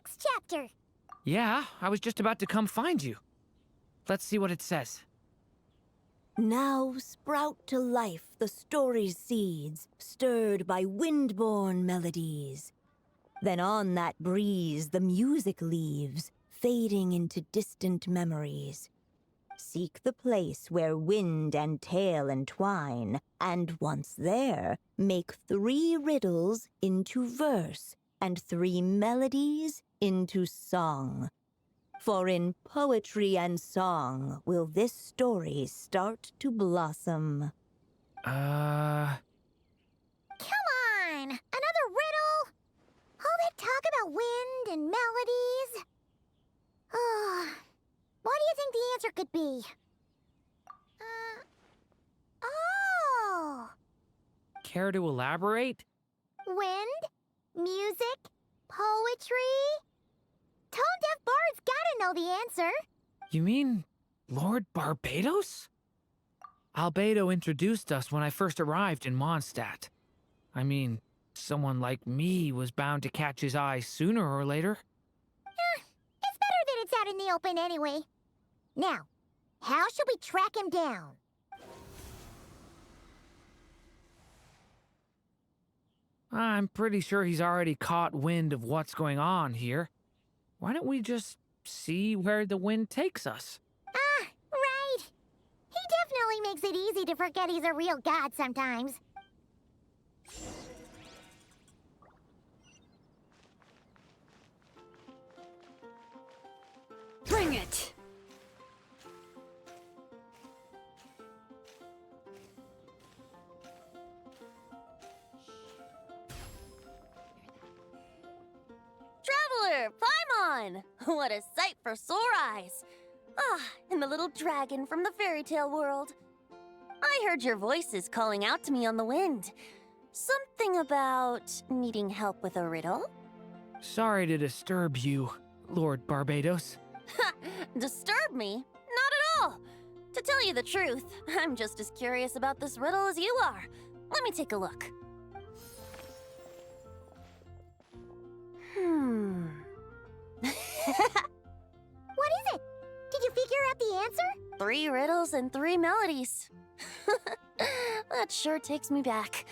next chapter. Yeah, I was just about to come find you. Let's see what it says. Now sprout to life the story's seeds, stirred by wind-born melodies. Then on that breeze the music leaves, fading into distant memories. Seek the place where wind and tale entwine, and once there, make 3 riddles into verse, and 3 melodies into song. For in poetry and song will this story start to blossom. Come on! Another riddle? All that talk about wind and melodies? What do you think the answer could be? Oh! Care to elaborate? Wind? Music? Poetry? Tone-deaf bards gotta know the answer. You mean Lord Barbados? Albedo introduced us when I first arrived in Mondstadt. I mean, someone like me was bound to catch his eye sooner or later. It's better that it's out in the open anyway. Now, how should we track him down? I'm pretty sure he's already caught wind of what's going on here. Why don't we just see where the wind takes us? Right. He definitely makes it easy to forget he's a real god sometimes. Bring it! Traveler, Paimon! What a sight for sore eyes! Ah, and the little dragon from the fairy tale world. I heard your voices calling out to me on the wind. Something about needing help with a riddle? Sorry to disturb you, Lord Barbados. Disturb me? Not at all! To tell you the truth, I'm just as curious about this riddle as you are. Let me take a look. What is it? Did you figure out the answer? 3 riddles and 3 melodies. That sure takes me back.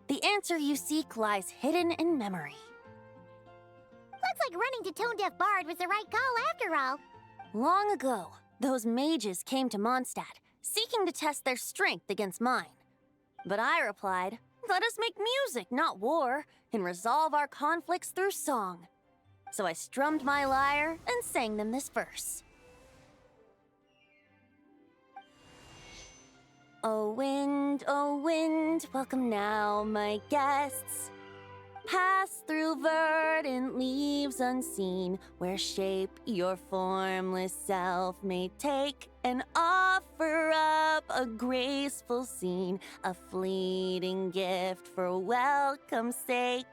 The answer you seek lies hidden in memory. Looks like running to Tone-Deaf Bard was the right call after all. Long ago, those mages came to Mondstadt, seeking to test their strength against mine. But I replied, let us make music, not war, and resolve our conflicts through song. So I strummed my lyre and sang them this verse. O wind, welcome now, my guests. Pass through verdant leaves unseen, where shape your formless self may take, and offer up a graceful scene, a fleeting gift for welcome's sake.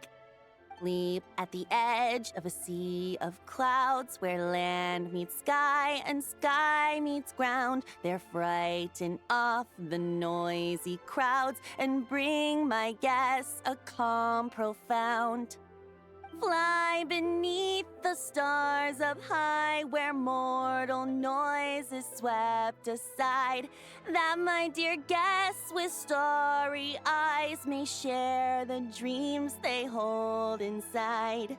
Leap at the edge of a sea of clouds, where land meets sky and sky meets ground. There frighten off the noisy crowds and bring my guests a calm profound. Fly beneath the stars up high, where mortal noise is swept aside, that my dear guests with starry eyes may share the dreams they hold inside.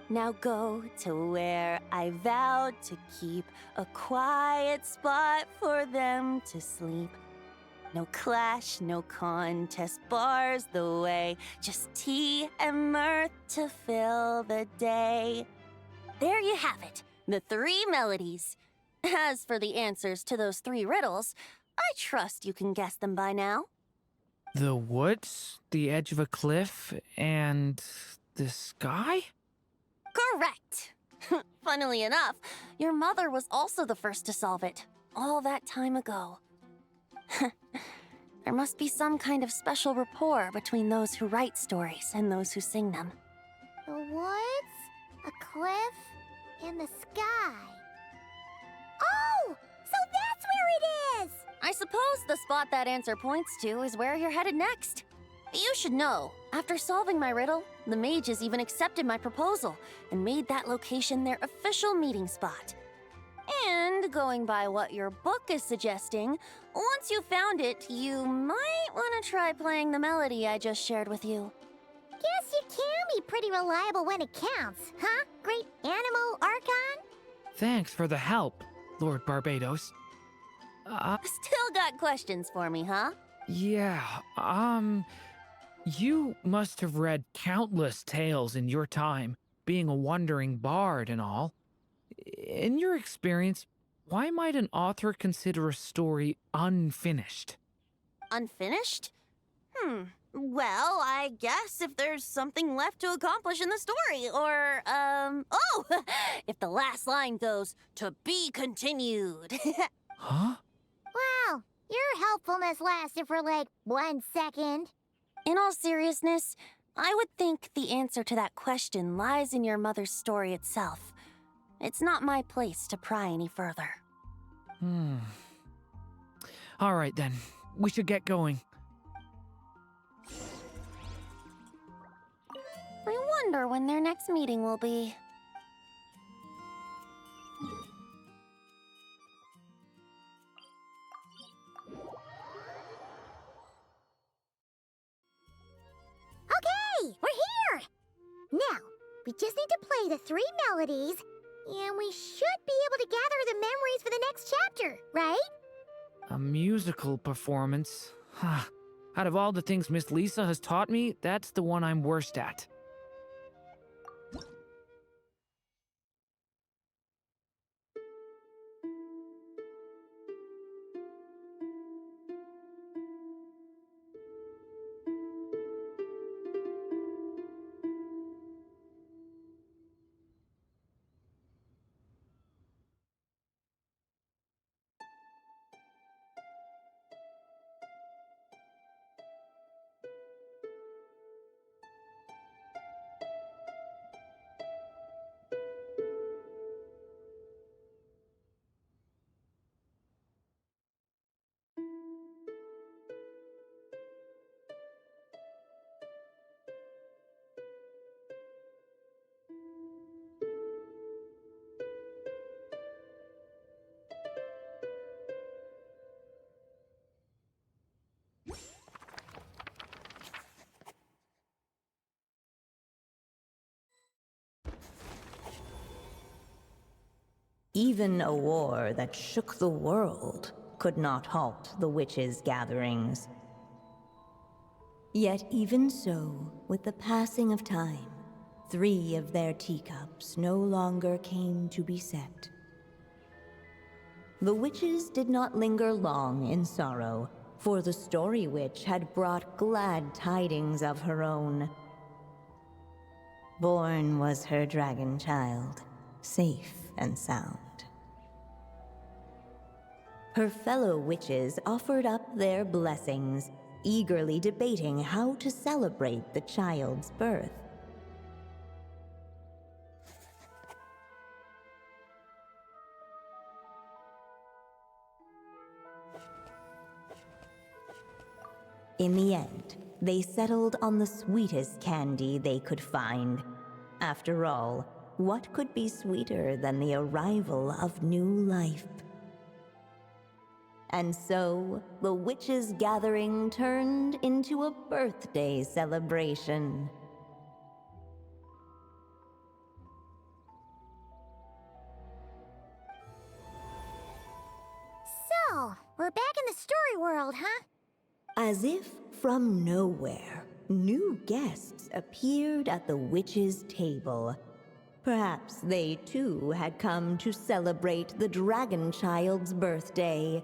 Now go to where I vowed to keep a quiet spot for them to sleep. No clash, no contest bars the way, just tea and mirth to fill the day. There you have it, the 3 melodies. As for the answers to those 3 riddles, I trust you can guess them by now. The woods, the edge of a cliff, and the sky? Correct! Funnily enough, your mother was also the first to solve it, all that time ago. There must be some kind of special rapport between those who write stories and those who sing them. The woods, a cliff, and the sky. Oh! So that's where it is! I suppose the spot that answer points to is where you're headed next. You should know, after solving my riddle, the mages even accepted my proposal and made that location their official meeting spot. And going by what your book is suggesting, once you found it, you might want to try playing the melody I just shared with you. Guess you can be pretty reliable when it counts, huh? Great animal archon? Thanks for the help, Lord Barbados. Still got questions for me, huh? Yeah, you must have read countless tales in your time, being a wandering bard and all. In your experience, why might an author consider a story unfinished? Unfinished? Well, I guess if there's something left to accomplish in the story, or, oh! If the last line goes, "To be continued." Huh? Wow, your helpfulness lasted for like 1 second. In all seriousness, I would think the answer to that question lies in your mother's story itself. It's not my place to pry any further. All right then, we should get going. I wonder when their next meeting will be. Okay, we're here! Now, we just need to play the 3 melodies, and we should be able to gather the memories for the next chapter, right? A musical performance? Out of all the things Miss Lisa has taught me, that's the one I'm worst at. Even a war that shook the world could not halt the witches' gatherings. Yet even so, with the passing of time, 3 of their teacups no longer came to be set. The witches did not linger long in sorrow, for the Story Witch had brought glad tidings of her own. Born was her dragon child, safe and sound. Her fellow witches offered up their blessings, eagerly debating how to celebrate the child's birth. In the end, they settled on the sweetest candy they could find. After all, what could be sweeter than the arrival of new life? And so, the witches' gathering turned into a birthday celebration. So, we're back in the story world, huh? As if from nowhere, new guests appeared at the witches' table. Perhaps they too had come to celebrate the dragon child's birthday.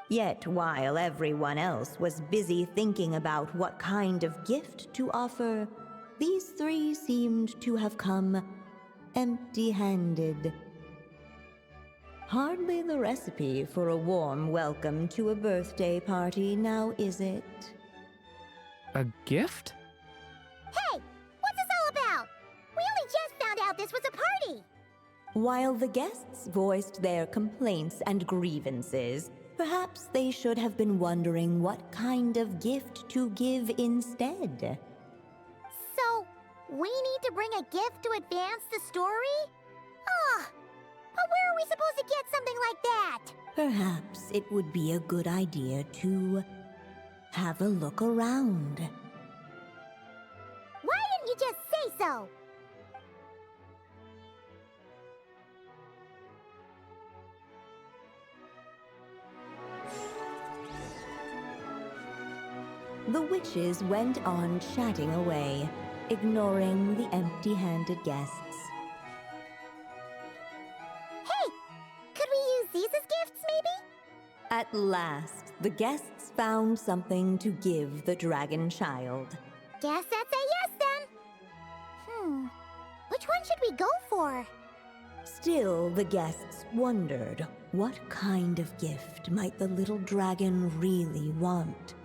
Yet while everyone else was busy thinking about what kind of gift to offer, these 3 seemed to have come empty-handed. Hardly the recipe for a warm welcome to a birthday party, now is it? A gift? Hey, what's this all about? We only just found out this was a party! While the guests voiced their complaints and grievances, Perhaps they should have been wondering what kind of gift to give instead. So, we need to bring a gift to advance the story? Ah, but where are we supposed to get something like that? Perhaps it would be a good idea to have a look around. Why didn't you just say so? The witches went on chatting away, ignoring the empty-handed guests. Hey, could we use these as gifts, maybe? At last, the guests found something to give the dragon child. Guess that's a yes then. Which one should we go for? Still, the guests wondered what kind of gift might the little dragon really want.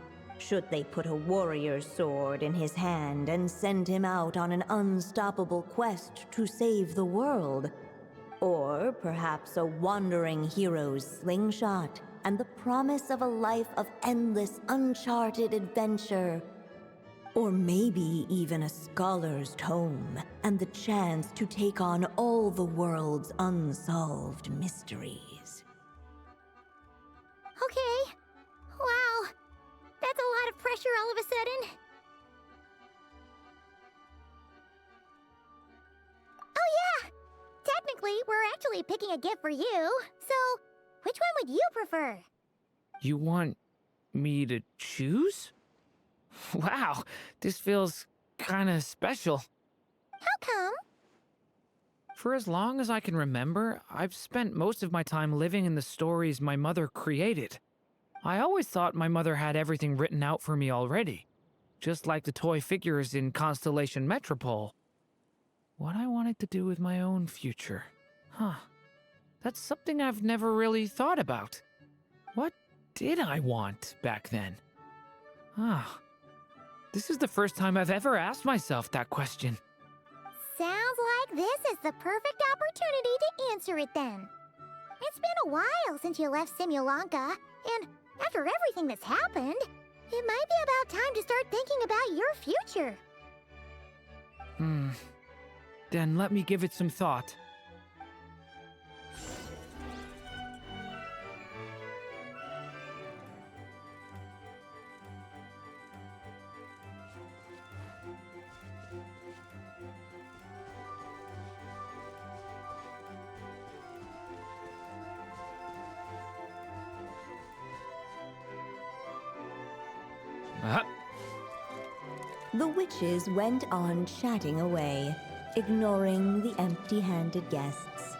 Should they put a warrior's sword in his hand and send him out on an unstoppable quest to save the world? Or perhaps a wandering hero's slingshot and the promise of a life of endless, uncharted adventure? Or maybe even a scholar's tome and the chance to take on all the world's unsolved mysteries. Okay. Wow. That's a lot of pressure all of a sudden. Oh yeah! Technically, we're actually picking a gift for you. So, which one would you prefer? You want me to choose? Wow, this feels kinda special. How come? For as long as I can remember, I've spent most of my time living in the stories my mother created. I always thought my mother had everything written out for me already, just like the toy figures in Constellation Metropole. What I wanted to do with my own future. That's something I've never really thought about. What did I want back then? This is the first time I've ever asked myself that question. Sounds like this is the perfect opportunity to answer it then. It's been a while since you left Simulanka, and after everything that's happened, it might be about time to start thinking about your future. Then let me give it some thought. The witches went on chatting away, ignoring the empty-handed guests.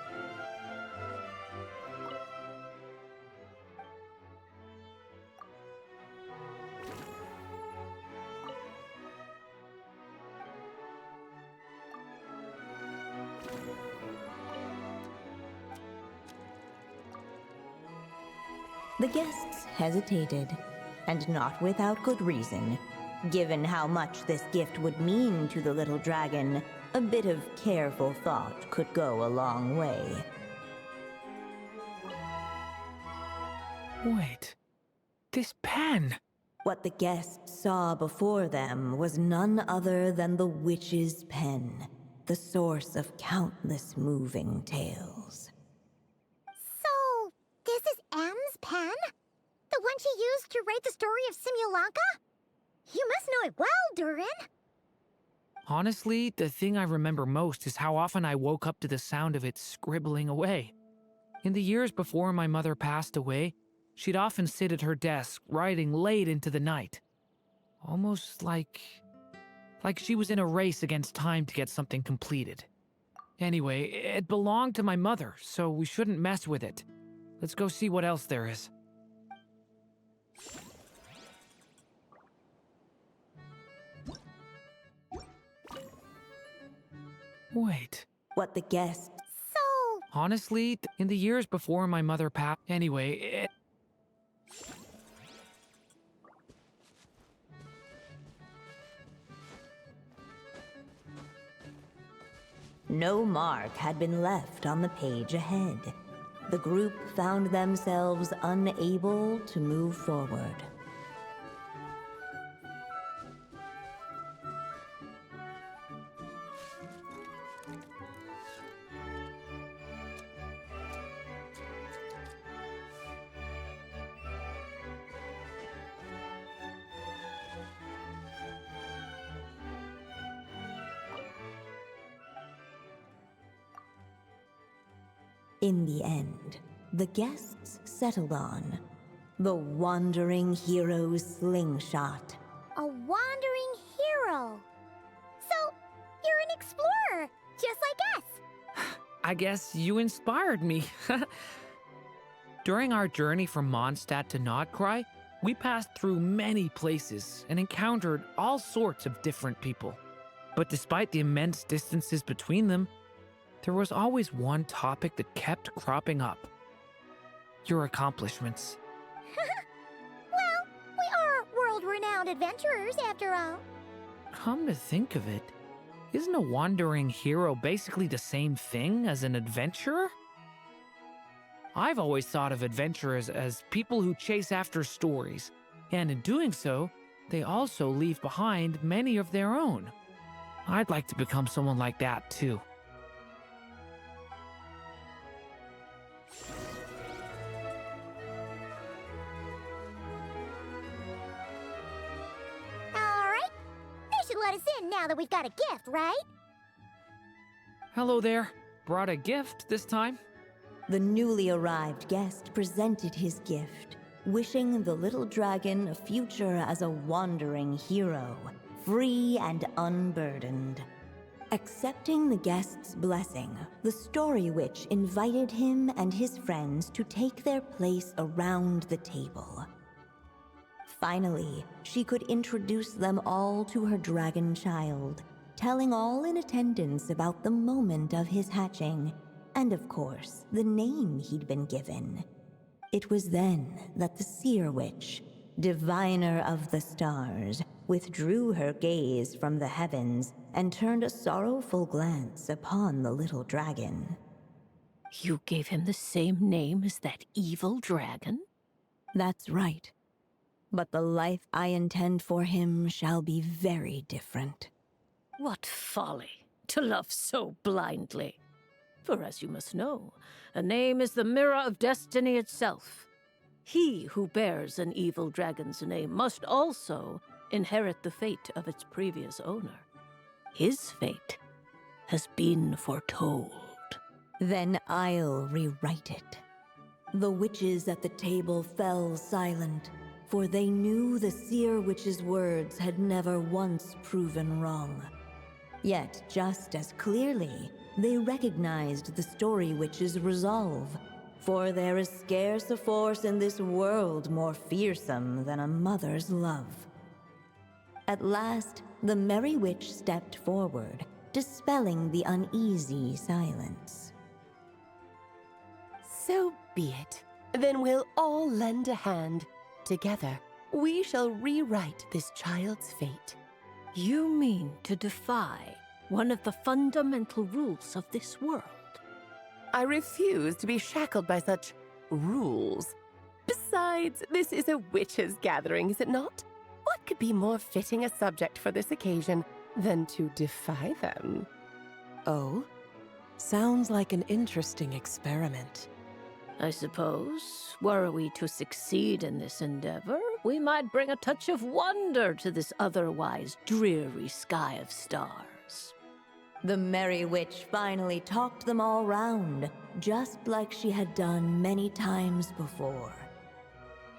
The guests hesitated, and not without good reason. Given how much this gift would mean to the little dragon, a bit of careful thought could go a long way. Wait, this pen! What the guests saw before them was none other than the witch's pen, the source of countless moving tales. So, this is M's pen? The one she used to write the story of Simulanka? You must know it well, Durin. Honestly, the thing I remember most is how often I woke up to the sound of it scribbling away. In the years before my mother passed away, she'd often sit at her desk, writing late into the night. Almost like she was in a race against time to get something completed. Anyway, it belonged to my mother, so we shouldn't mess with it. Let's go see what else there is. Wait. What the guests... So... Honestly, in the years before my mother passed... Anyway, No mark had been left on the page ahead. the group found themselves unable to move forward. In the end, the guests settled on the wandering hero's slingshot. A wandering hero. So, you're an explorer, just like us. I guess you inspired me. During our journey from Mondstadt to Nodcry, we passed through many places and encountered all sorts of different people. But despite the immense distances between them, there was always one topic that kept cropping up. Your accomplishments. Well, we are world-renowned adventurers, after all. Come to think of it, isn't a wandering hero basically the same thing as an adventurer? I've always thought of adventurers as people who chase after stories, and in doing so, they also leave behind many of their own. I'd like to become someone like that, too. Alright, they should let us in now that we've got a gift, right? Hello there. Brought a gift this time. The newly arrived guest presented his gift, wishing the little dragon a future as a wandering hero, free and unburdened. Accepting the guest's blessing, the Story Witch invited him and his friends to take their place around the table. Finally, she could introduce them all to her dragon child, telling all in attendance about the moment of his hatching, and of course, the name he'd been given. It was then that the Seer Witch, diviner of the stars, withdrew her gaze from the heavens and turned a sorrowful glance upon the little dragon. You gave him the same name as that evil dragon? That's right. But the life I intend for him shall be very different. What folly, to love so blindly. For as you must know, a name is the mirror of destiny itself. He who bears an evil dragon's name must also inherit the fate of its previous owner. His fate has been foretold. Then I'll rewrite it. The witches at the table fell silent, for they knew the Seer Witch's words had never once proven wrong. Yet, just as clearly, they recognized the Story Witch's resolve, for there is scarce a force in this world more fearsome than a mother's love. At last, the Merry Witch stepped forward, dispelling the uneasy silence. So be it. Then we'll all lend a hand. Together, we shall rewrite this child's fate. You mean to defy one of the fundamental rules of this world? I refuse to be shackled by such rules. Besides, this is a witches' gathering, is it not? What could be more fitting a subject for this occasion than to defy them? Oh? Sounds like an interesting experiment. I suppose, were we to succeed in this endeavor, we might bring a touch of wonder to this otherwise dreary sky of stars. The Merry Witch finally talked them all round, just like she had done many times before.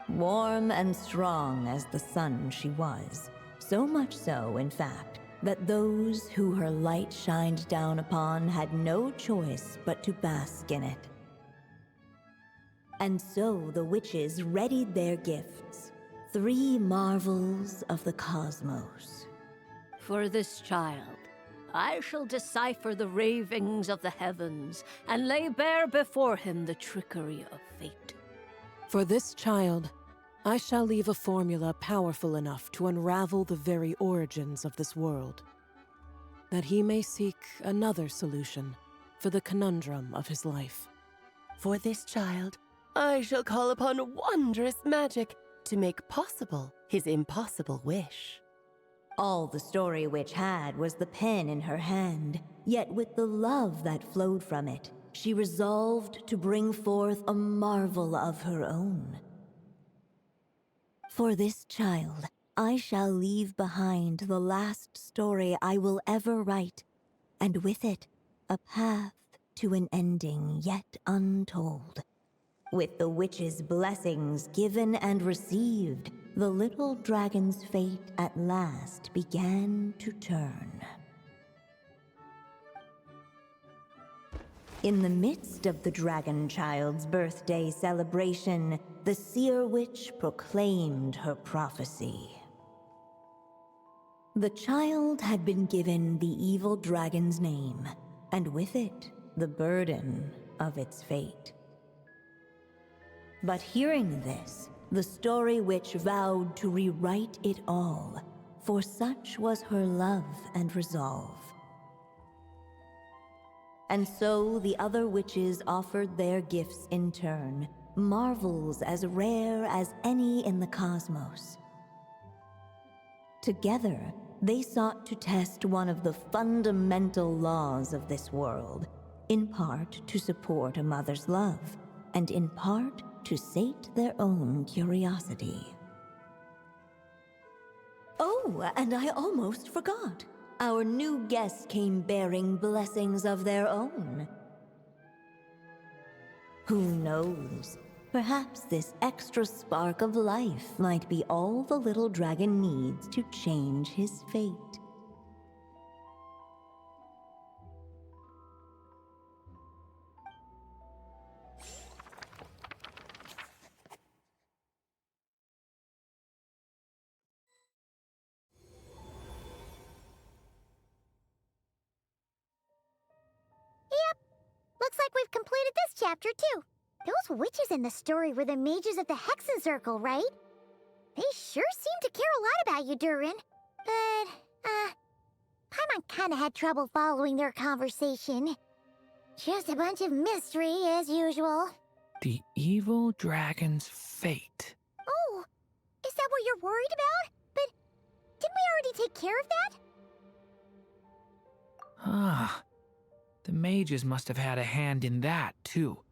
Warm and strong as the sun she was, so much so, in fact, that those who her light shined down upon had no choice but to bask in it. And so the witches readied their gifts, 3 marvels of the cosmos. For this child, I shall decipher the ravings of the heavens and lay bare before him the trickery of fate. For this child, I shall leave a formula powerful enough to unravel the very origins of this world, that he may seek another solution for the conundrum of his life. For this child, I shall call upon wondrous magic to make possible his impossible wish. All the Story Witch had was the pen in her hand, yet with the love that flowed from it, she resolved to bring forth a marvel of her own. For this child, I shall leave behind the last story I will ever write, and with it, a path to an ending yet untold. With the witch's blessings given and received, the little dragon's fate at last began to turn. In the midst of the dragon child's birthday celebration, the seer witch proclaimed her prophecy. The child had been given the evil dragon's name, and with it, the burden of its fate. But hearing this, the Story Witch vowed to rewrite it all, for such was her love and resolve. And so the other witches offered their gifts in turn, marvels as rare as any in the cosmos. Together, they sought to test one of the fundamental laws of this world, in part to support a mother's love, and in part to sate their own curiosity. Oh, and I almost forgot. Our new guests came bearing blessings of their own. Who knows? Perhaps this extra spark of life might be all the little dragon needs to change his fate. Looks like we've completed this chapter, too. Those witches in the story were the mages of the Hexen Circle, right? They sure seem to care a lot about you, Durin. But, Paimon kinda had trouble following their conversation. Just a bunch of mystery, as usual. The evil dragon's fate. Oh, is that what you're worried about? But didn't we already take care of that? Ah, the mages must have had a hand in that, too.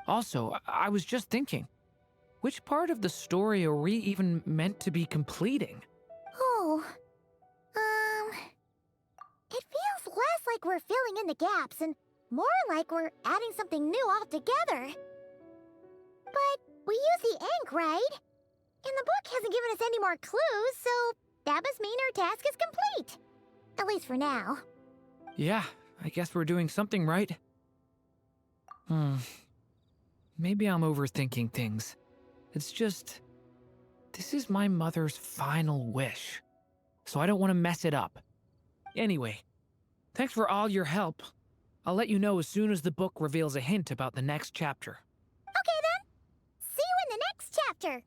Also, I was just thinking, which part of the story are we even meant to be completing? Oh, it feels less like we're filling in the gaps and more like we're adding something new altogether. But we use the ink, right? And the book hasn't given us any more clues, so that must mean our task is complete. At least for now. Yeah, I guess we're doing something right. Maybe I'm overthinking things. It's just, this is my mother's final wish, so I don't want to mess it up. Anyway, thanks for all your help. I'll let you know as soon as the book reveals a hint about the next chapter. Okay then. See you in the next chapter.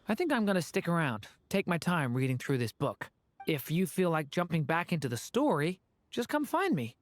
I think I'm gonna stick around, take my time reading through this book. If you feel like jumping back into the story, just come find me.